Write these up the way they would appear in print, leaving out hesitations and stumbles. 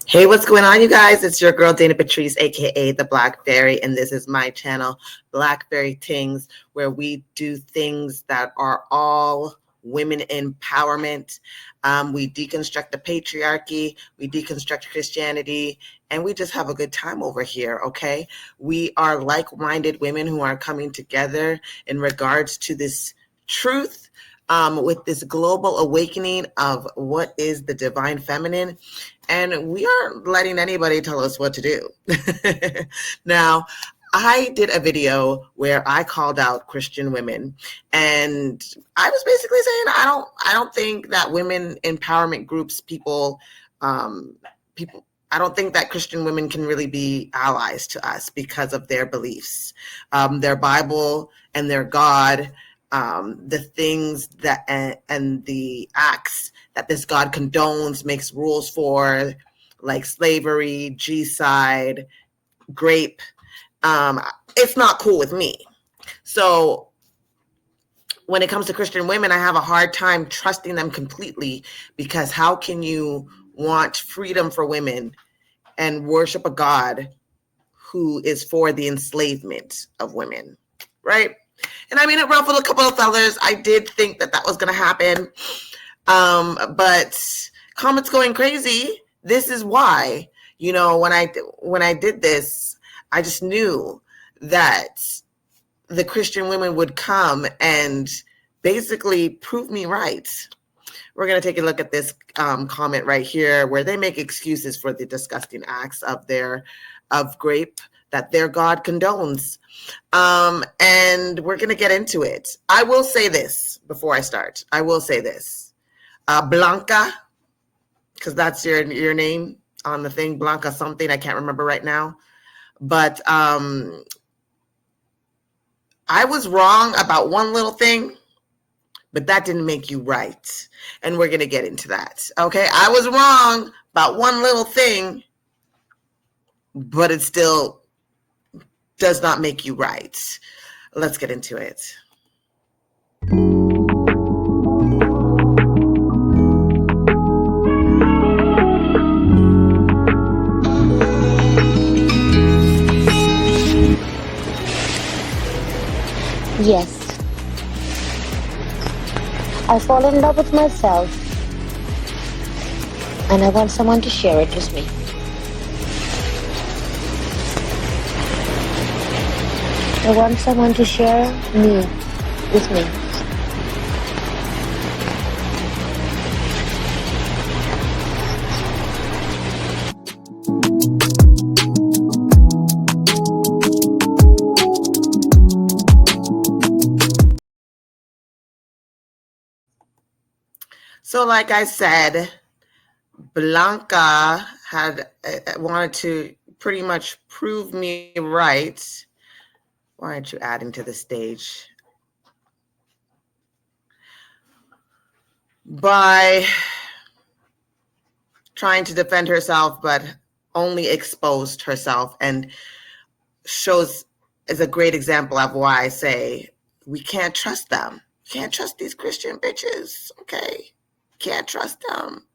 Hey, what's going on, you guys? It's your girl, Dayna Patreace, aka the Black Fairy, and this is my channel, Black Fairy Tings, where we do things that are all women empowerment. We deconstruct the patriarchy, we deconstruct Christianity, and we just have a good time over here, okay? We are like-minded women who are coming together in regards to this truth, with this global awakening of what is the divine feminine. And we aren't letting anybody tell us what to do. Now, I did a video where I called out Christian women, and I was basically saying I don't think that women empowerment groups, I don't think that Christian women can really be allies to us because of their beliefs, their Bible and their God, the things that and the acts that this God condones, makes rules for, like slavery, G-side, grape. It's not cool with me. So when it comes to Christian women, I have a hard time trusting them completely, because how can you want freedom for women and worship a God who is for the enslavement of women, right? And I mean, it ruffled a couple of feathers. I did think that was going to happen. But comments going crazy. This is why, when I did this, I just knew that the Christian women would come and basically prove me right. We're going to take a look at this comment right here, where they make excuses for the disgusting acts of grape that their God condones. And we're going to get into it. I will say this before I start. Blanca, because that's your name on the thing, Blanca something, I can't remember right now. But I was wrong about one little thing, but that didn't make you right. And we're going to get into that. Okay, I was wrong about one little thing, but it still does not make you right. Let's get into it. Yes. I fall in love with myself, and I want someone to share it with me. I want someone to share me with me. So like I said, Blanca had wanted to pretty much prove me right. Why aren't you adding to the stage? By trying to defend herself, but only exposed herself, and is a great example of why I say we can't trust them. Can't trust these Christian bitches, okay? Can't trust them.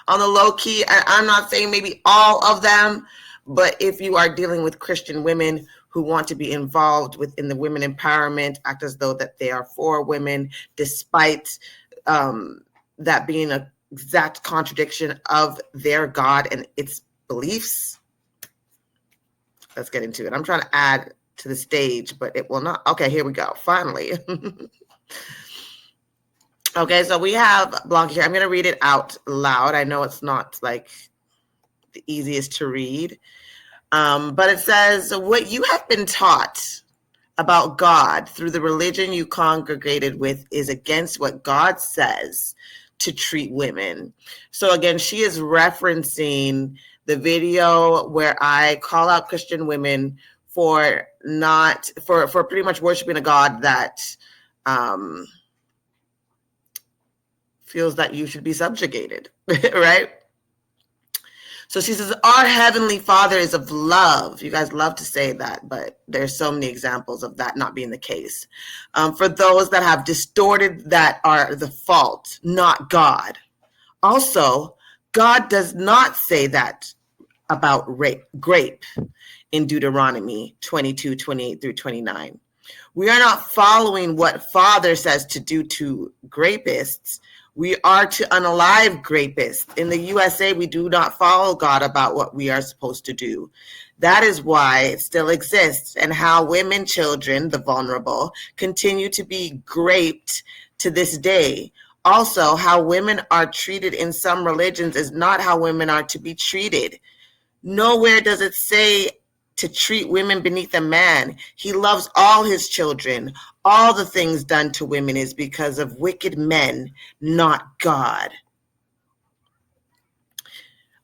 On the low key, I'm not saying maybe all of them, but if you are dealing with Christian women who want to be involved within the women empowerment, act as though that they are for women, despite that being an exact contradiction of their God and its beliefs. Let's get into it. I'm trying to add to the stage, but it will not. Okay, here we go. Finally. Okay, so we have Blanca here. I'm going to read it out loud. I know it's not like the easiest to read. But it says, what you have been taught about God through the religion you congregated with is against what God says to treat women. So again, she is referencing the video where I call out Christian women for pretty much worshiping a God that feels that you should be subjugated, right? So she says, our Heavenly Father is of love. You guys love to say that, but there's so many examples of that not being the case. For those that have distorted that are the fault, not God. Also, God does not say that about grape in Deuteronomy 22, 28 through 29. We are not following what Father says to do to grapists. We are to unalive grapists. In the USA, we do not follow God about what we are supposed to do. That is why it still exists, and how women, children, the vulnerable, continue to be graped to this day. Also, how women are treated in some religions is not how women are to be treated. Nowhere does it say to treat women beneath a man. He loves all his children. All the things done to women is because of wicked men, not God.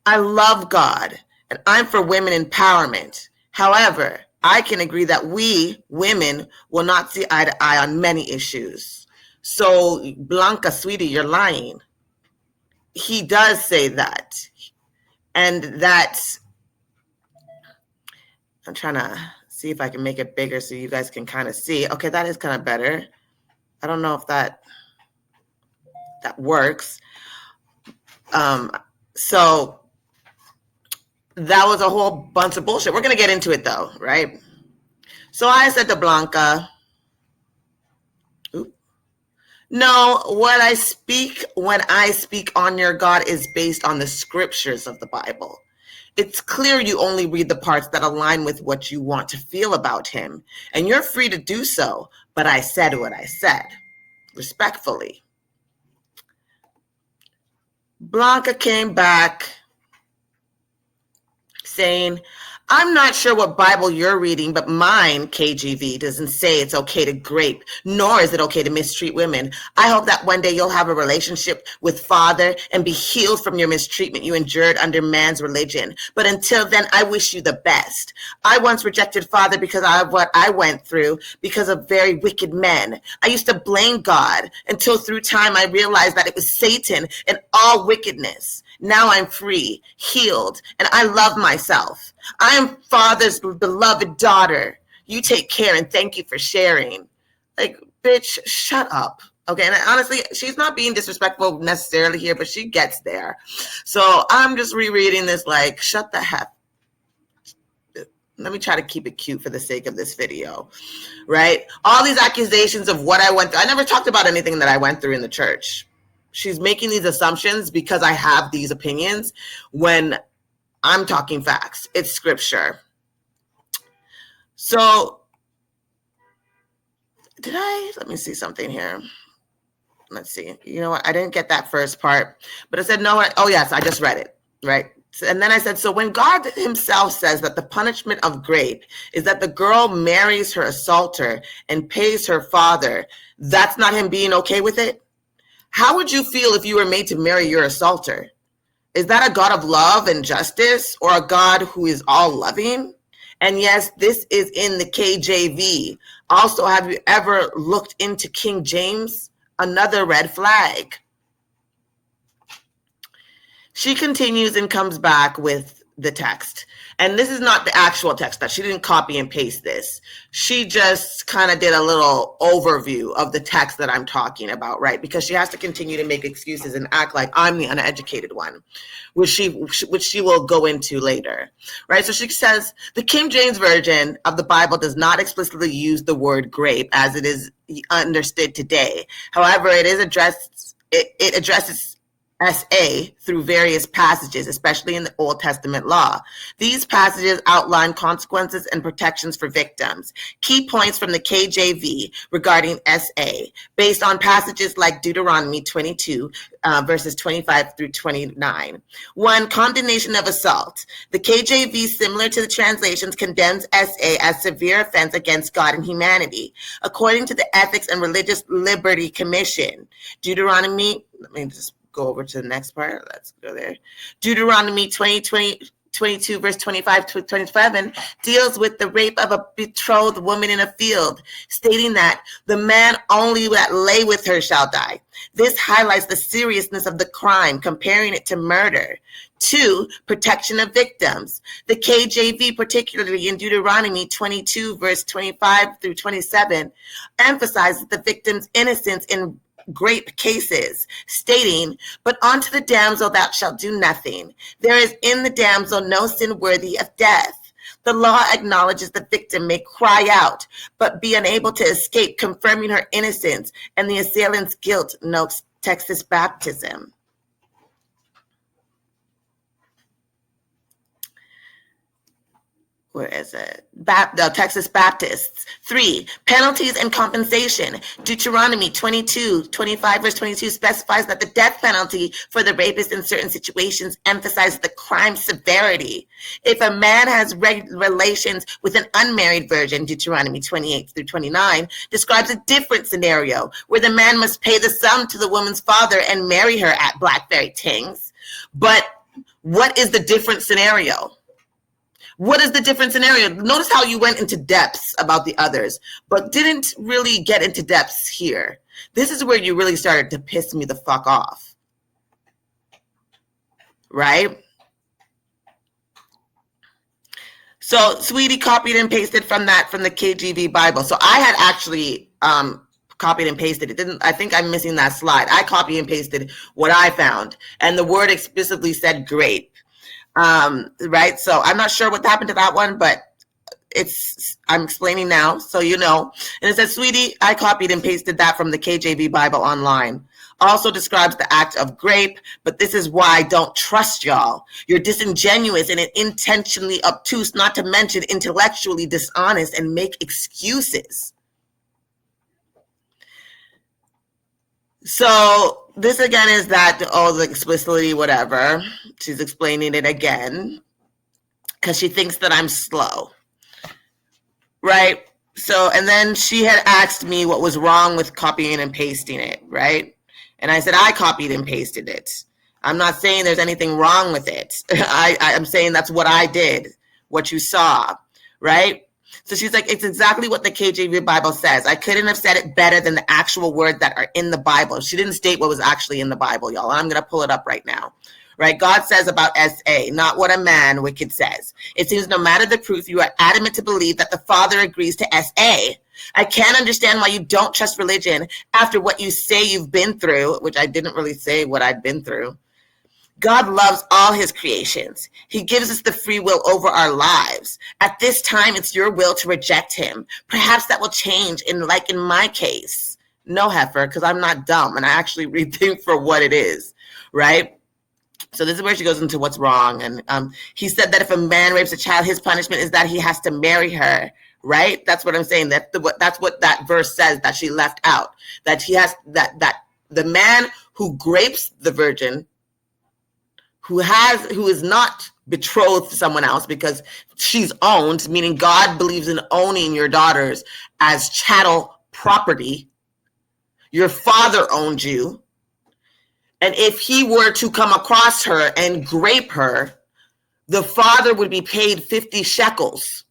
I love God, and I'm for women empowerment. However, I can agree that we, women, will not see eye to eye on many issues. So, Blanca, sweetie, you're lying. He does say that. And that's, I'm trying to see if I can make it bigger so you guys can kind of see. Okay, that is kind of better. I don't know if that works. So that was a whole bunch of bullshit. We're going to get into it though, right? So I said to Blanca, no, what I speak when I speak on your God is based on the scriptures of the Bible. It's clear you only read the parts that align with what you want to feel about him, and you're free to do so, but I said what I said, respectfully. Blanca came back saying, I'm not sure what Bible you're reading, but mine, KJV, doesn't say it's okay to grape, nor is it okay to mistreat women. I hope that one day you'll have a relationship with Father and be healed from your mistreatment you endured under man's religion. But until then, I wish you the best. I once rejected Father because of what I went through because of very wicked men. I used to blame God until through time I realized that it was Satan and all wickedness. Now I'm free, healed, and I love myself. I am Father's beloved daughter. You take care and thank you for sharing. Like, bitch, shut up. Okay, and honestly, she's not being disrespectful necessarily here, but she gets there. So I'm just rereading this like, shut the heck. Let me try to keep it cute for the sake of this video, right? All these accusations of what I went through. I never talked about anything that I went through in the church. She's making these assumptions because I have these opinions when I'm talking facts. It's scripture. So let me see something here. Let's see. You know what? I didn't get that first part, but it said, no, oh yes, I just read it, right? And then I said, so when God himself says that the punishment of grape is that the girl marries her assaulter and pays her father, that's not him being okay with it? How would you feel if you were made to marry your assaulter? Is that a God of love and justice, or a God who is all loving? And yes, this is in the KJV. Also, have you ever looked into King James? Another red flag. She continues and comes back with the text. And this is not the actual text, that she didn't copy and paste this. She just kind of did a little overview of the text that I'm talking about, right? Because she has to continue to make excuses and act like I'm the uneducated one, which she will go into later, right? So she says, the King James Version of the Bible does not explicitly use the word grape as it is understood today. However, it addresses SA through various passages, especially in the Old Testament law. These passages outline consequences and protections for victims. Key points from the KJV regarding SA, based on passages like Deuteronomy 22, verses 25 through 29. 1. Condemnation of assault. The KJV, similar to the translations, condemns SA as severe offense against God and humanity. According to the Ethics and Religious Liberty Commission, Deuteronomy, let me just go over to the next part. Let's go there. Deuteronomy 22, verse 25 to 27 deals with the rape of a betrothed woman in a field, stating that the man only that lay with her shall die. This highlights the seriousness of the crime, comparing it to murder. 2, protection of victims. The KJV, particularly in Deuteronomy 22, verse 25 through 27, emphasizes the victim's innocence in grape cases, stating, "But unto the damsel thou shalt do nothing. There is in the damsel no sin worthy of death. The law acknowledges the victim may cry out, but be unable to escape, confirming her innocence and the assailant's guilt," notes Texas Baptism. Where is it? Texas Baptists. 3, penalties and compensation. Deuteronomy 22:25, verse 22 specifies that the death penalty for the rapist in certain situations emphasizes the crime severity. If a man has relations with an unmarried virgin, Deuteronomy 28-29 describes a different scenario where the man must pay the sum to the woman's father and marry her at Blackberry Tings. But what is the different scenario? What is the different scenario? Notice how you went into depths about the others, but didn't really get into depths here. This is where you really started to piss me the fuck off. Right? So Sweetie copied and pasted from the KJV Bible. So I had actually copied and pasted it. I think I'm missing that slide. I copied and pasted what I found, and the word explicitly said grape. Right, so I'm not sure what happened to that one, but I'm explaining now, so you know. And it says, "Sweetie, I copied and pasted that from the KJV Bible online. Also describes the act of grape, but this is why I don't trust y'all. You're disingenuous and intentionally obtuse, not to mention intellectually dishonest, and make excuses." So this again is that, the explicitly whatever. She's explaining it again because she thinks that I'm slow. Right? So, and then she had asked me what was wrong with copying and pasting it, right? And I said, I copied and pasted it. I'm not saying there's anything wrong with it. I'm saying that's what I did, what you saw, right? So she's like, it's exactly what the KJV Bible says. I couldn't have said it better than the actual words that are in the Bible. She didn't state what was actually in the Bible, y'all. I'm going to pull it up right now. Right? God says about SA, not what a man wicked says. It seems no matter the proof, you are adamant to believe that the Father agrees to SA. I can't understand why you don't trust religion after what you say you've been through, which I didn't really say what I'd been through. God loves all his creations. He gives us the free will over our lives. At this time, it's your will to reject him. Perhaps that will change in my case. No, heifer, because I'm not dumb and I actually read things for what it is, right? So this is where she goes into what's wrong. And he said that if a man rapes a child, his punishment is that he has to marry her, right? That's what I'm saying. That's what that verse says that she left out. That he has that the man who grapes the virgin, who is not betrothed to someone else because she's owned, meaning God believes in owning your daughters as chattel property. Your father owned you. And if he were to come across her and grape her, the father would be paid 50 shekels.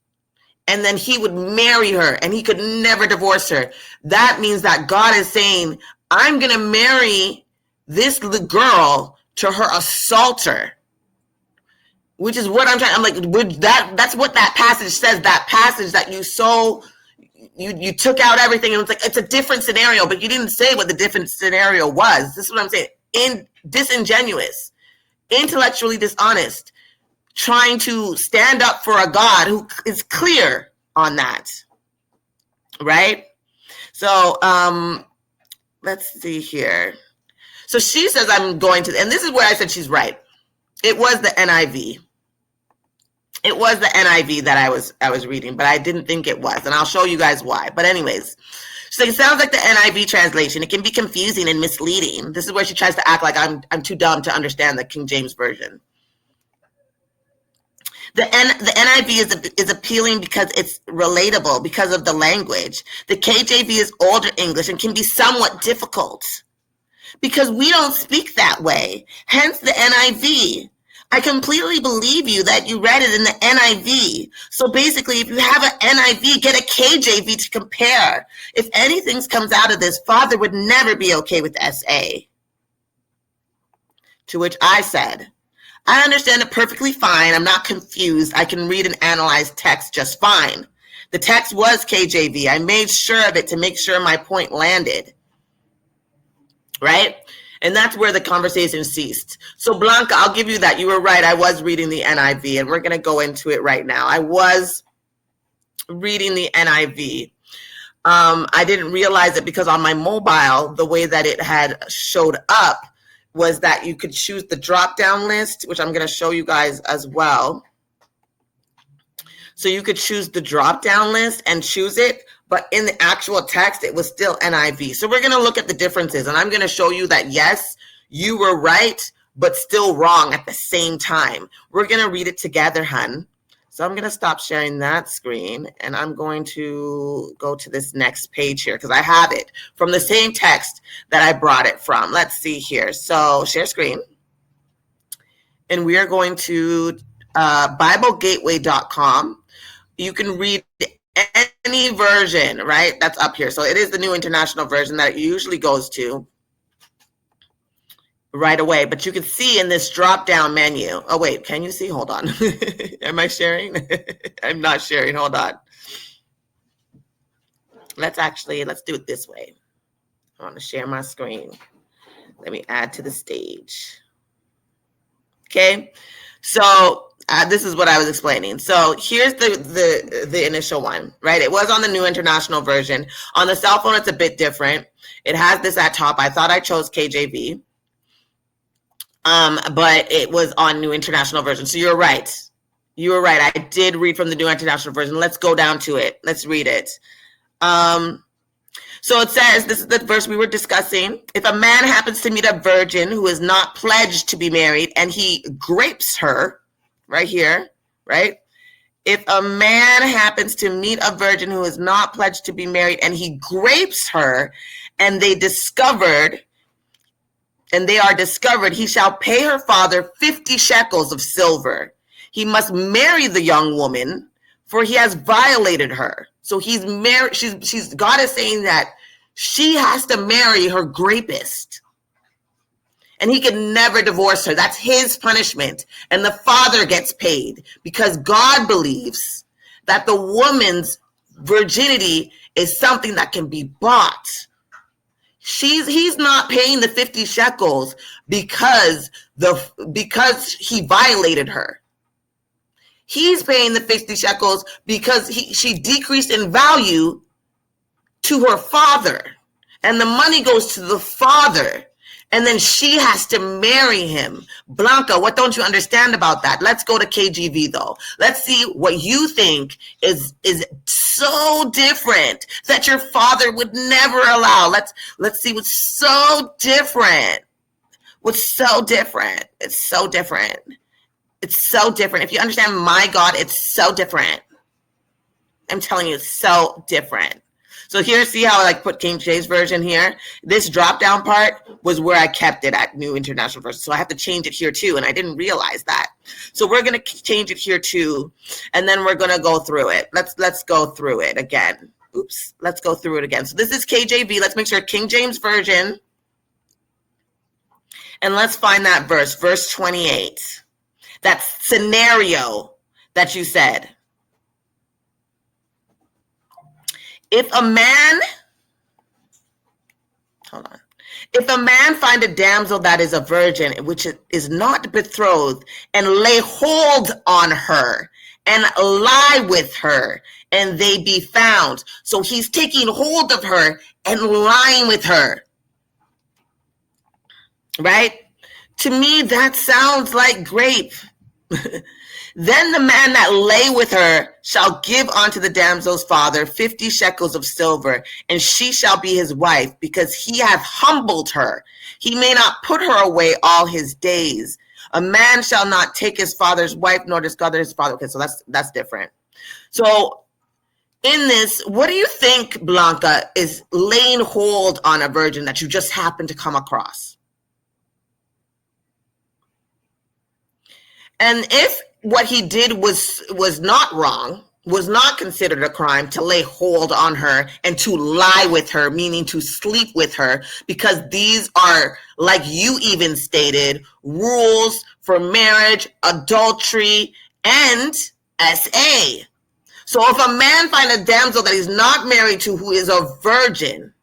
And then he would marry her and he could never divorce her. That means that God is saying, I'm going to marry this girl to her assaulter, which is what I'm trying. I'm like, that's what that passage says. That passage that you took out everything, and it's a different scenario, but you didn't say what the different scenario was. This is what I'm saying. Disingenuous, intellectually dishonest, trying to stand up for a God who is clear on that, right? So let's see here. So she says, I'm going to, and this is where I said she's right. It was the NIV. It was the NIV that I was reading, but I didn't think it was, and I'll show you guys why. But anyways, so it sounds like the NIV translation. It can be confusing and misleading. This is where she tries to act like I'm too dumb to understand the King James Version. The NIV is appealing because it's relatable because of the language. The KJV is older English and can be somewhat difficult because we don't speak that way. Hence the NIV. I completely believe you that you read it in the NIV. So basically, if you have an NIV, get a KJV to compare. If anything comes out of this, Father would never be okay with SA. To which I said, I understand it perfectly fine. I'm not confused. I can read and analyze text just fine. The text was KJV. I made sure of it to make sure my point landed. right? And that's where the conversation ceased. So Blanca, I'll give you that. You were right. I was reading the NIV, and we're going to go into it right now. I was reading the NIV. I didn't realize it because on my mobile, the way that it had showed up was that you could choose the drop-down list, which I'm going to show you guys as well. So you could choose the drop-down list and choose it, but in the actual text, it was still NIV. So we're going to look at the differences, and I'm going to show you that, yes, you were right, but still wrong at the same time. We're going to read it together, hun. So I'm going to stop sharing that screen, and I'm going to go to this next page here because I have it from the same text that I brought it from. Let's see here. So share screen. And we are going to BibleGateway.com. You can read any version, right? That's up here. So it is the New International Version that it usually goes to right away, but you can see in this drop down menu. Oh wait, can you see? Hold on. Am I sharing? I'm not sharing. Hold on. Let's do it this way. I want to share my screen. Let me add to the stage. Okay. So this is what I was explaining. So here's the initial one, right? It was on the New International Version. On the cell phone, it's a bit different. It has this at top. I thought I chose KJV. But it was on New International Version. So you're right. You were right. I did read from the New International Version. Let's go down to it. Let's read it. So it says, this is the verse we were discussing. If a man happens to meet a virgin who is not pledged to be married and he grapes her, right here, right? If a man happens to meet a virgin who is not pledged to be married and he grapes her and they are discovered, he shall pay her father 50 shekels of silver. He must marry the young woman, for he has violated her. So he's married. God is saying that she has to marry her rapist. And he can never divorce her. That's his punishment. And the father gets paid because God believes that the woman's virginity is something that can be bought. He's not paying the 50 shekels because he violated her. He's paying the 50 shekels because she decreased in value to her father. And the money goes to the father. And then she has to marry him. Blanca, what don't you understand about that? Let's go to KJV though. Let's see what you think is so different that your father would never allow. Let's see what's so different. What's so different? It's so different. It's so different. If you understand my God, it's so different. I'm telling you, it's so different. So here, see how I put King James Version here? This drop down part was where I kept it at New International Version. So I have to change it here too, and I didn't realize that. So we're going to change it here too, and then we're going to go through it. Let's go through it again. Oops, let's go through it again. So this is KJV. Let's make sure King James Version. And let's find that verse 28. That scenario that you said. If a man find a damsel that is a virgin, which is not betrothed, and lay hold on her and lie with her, and they be found. So he's taking hold of her and lying with her. Right? To me, that sounds like grape. Then the man that lay with her shall give unto the damsel's father 50 shekels of silver, and she shall be his wife, because he hath humbled her. He may not put her away all his days. A man shall not take his father's wife, nor discard his father. Okay, so that's different. So in this, what do you think, Blanca, is laying hold on a virgin that you just happen to come across? And if what he did was not wrong, was not considered a crime to lay hold on her and to lie with her, meaning to sleep with her, because these are, like you even stated, rules for marriage, adultery, and SA. So if a man find a damsel that he's not married to who is a virgin,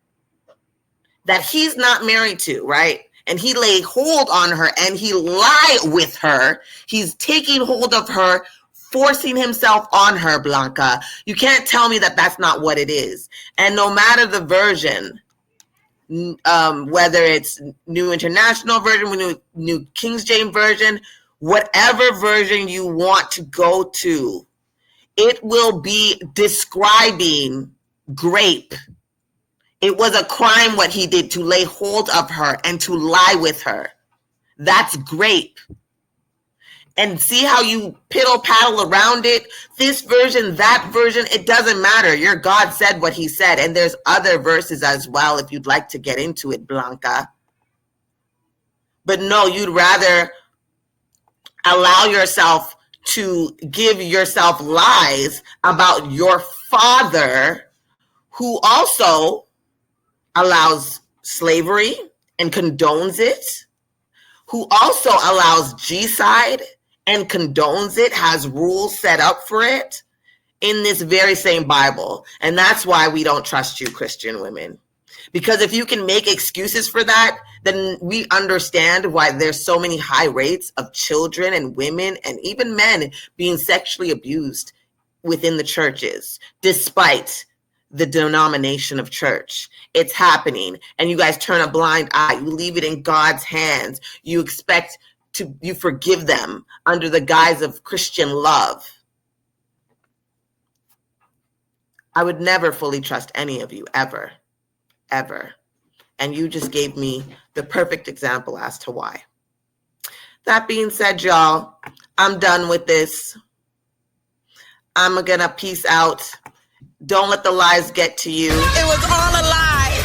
that he's not married to, right? And he lay hold on her and he lied with her. He's taking hold of her, forcing himself on her, Blanca. You can't tell me that that's not what it is. And no matter the version, whether it's New International Version, New King James Version, whatever version you want to go to, it will be describing grape. It was a crime what he did to lay hold of her and to lie with her. That's grape. And see how you piddle paddle around it? This version, that version, it doesn't matter. Your God said what he said. And there's other verses as well if you'd like to get into it, Blanca. But no, you'd rather allow yourself to give yourself lies about your father, who also allows slavery and condones it, who also allows G-side and condones it, has rules set up for it in this very same Bible. And that's why we don't trust you, Christian women. Because if you can make excuses for that, then we understand why there's so many high rates of children and women and even men being sexually abused within the churches, despite the denomination of church. It's happening, and you guys turn a blind eye. You leave it in God's hands. You forgive them under the guise of Christian love. I would never fully trust any of you, ever, ever. And you just gave me the perfect example as to why. That being said, y'all, I'm done with this. I'm gonna peace out. Don't let the lies get to you. It was all a lie.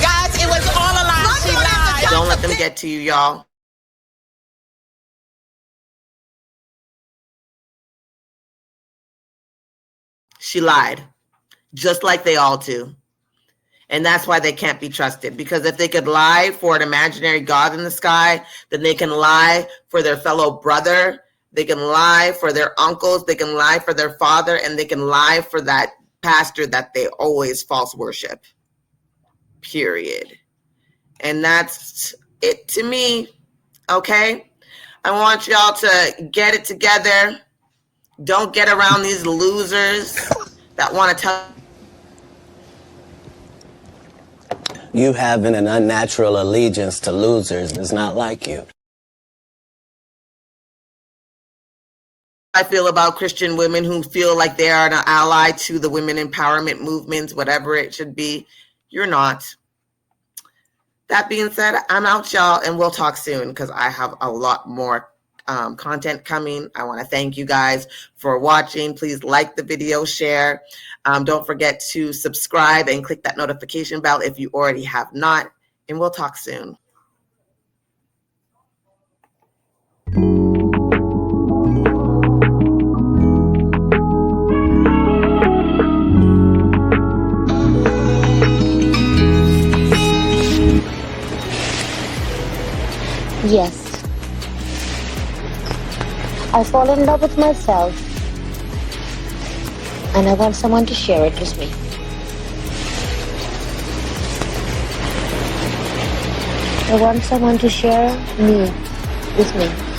Guys, it was all a lie. She lied. Don't let them get to you, y'all. She lied, just like they all do. And that's why they can't be trusted. Because if they could lie for an imaginary God in the sky, then they can lie for their fellow brother. They can lie for their uncles. They can lie for their father. And they can lie for that pastor that they always false worship. Period. And that's it to me. Okay? I want y'all to get it together. Don't get around these losers that want to tell. You having an unnatural allegiance to losers is not like you. I feel about Christian women who feel like they are an ally to the women empowerment movements, whatever it should be. You're not. That being said, I'm out, y'all, and we'll talk soon because I have a lot more content coming. I want to thank you guys for watching. Please like the video, share. Don't forget to subscribe and click that notification bell if you already have not, and we'll talk soon. Yes. I fall in love with myself, and I want someone to share it with me. I want someone to share me with me.